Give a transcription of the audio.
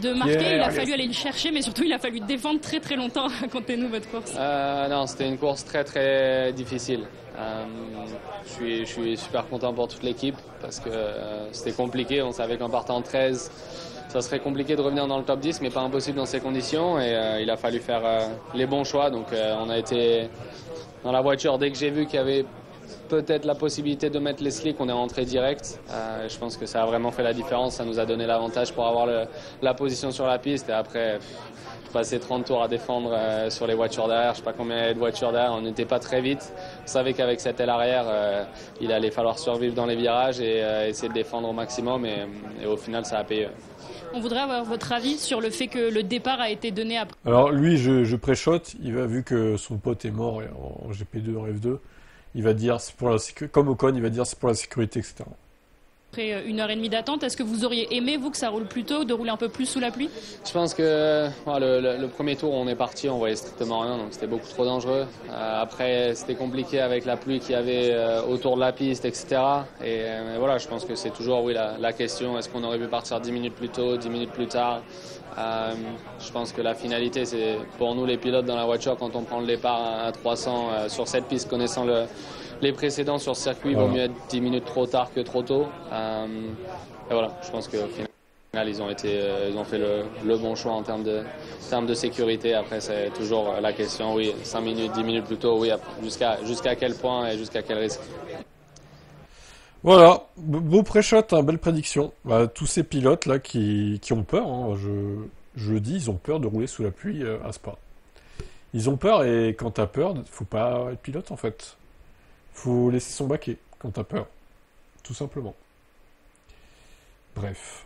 de marquer. Il a fallu aller le chercher, mais surtout il a fallu défendre très très longtemps. Racontez-nous votre course. Non, c'était une course très très difficile. Je suis super content pour toute l'équipe parce que c'était compliqué. On savait qu'en partant en 13, ça serait compliqué de revenir dans le top 10, mais pas impossible dans ces conditions. Et il a fallu faire les bons choix. Donc on a été dans la voiture dès que j'ai vu qu'il y avait peut-être la possibilité de mettre les slicks, on est rentré direct. Je pense que ça a vraiment fait la différence. Ça nous a donné l'avantage pour avoir la position sur la piste. Et après, passer 30 tours à défendre sur les voitures derrière. Je ne sais pas combien il y avait de voitures derrière. On n'était pas très vite. On savait qu'avec cette aile arrière, il allait falloir survivre dans les virages et essayer de défendre au maximum. Et au final, ça a payé. On voudrait avoir votre avis sur le fait que le départ a été donné après. Alors lui, je pré-shot. Il a vu que son pote est mort en GP2, en F2. Il va dire, c'est pour la sécurité, comme Ocon, il va dire c'est pour la sécurité, etc. Après 1h30 d'attente, est-ce que vous auriez aimé, vous, que ça roule plus tôt, de rouler un peu plus sous la pluie? Je pense que le premier tour, on est parti, on voyait strictement rien, donc c'était beaucoup trop dangereux. Après, c'était compliqué avec la pluie qu'il y avait autour de la piste, etc. Et voilà, je pense que c'est toujours, oui, la question, est-ce qu'on aurait pu partir 10 minutes plus tôt, 10 minutes plus tard? Je pense que la finalité, c'est pour nous les pilotes dans la voiture, quand on prend le départ à 300 sur cette piste, connaissant les précédents sur ce circuit, il vaut mieux être 10 minutes trop tard que trop tôt. Et voilà, je pense qu'au final, ils ont fait le bon choix en termes de sécurité. Après, c'est toujours la question, oui, 5 minutes, 10 minutes plus tôt, oui, jusqu'à quel point et jusqu'à quel risque. Voilà, beau pré-shot, hein, belle prédiction. Tous ces pilotes là qui ont peur, hein, je le dis, ils ont peur de rouler sous la pluie à Spa. Ils ont peur et quand t'as peur, faut pas être pilote en fait. Faut laisser son baquet quand t'as peur, tout simplement. Bref.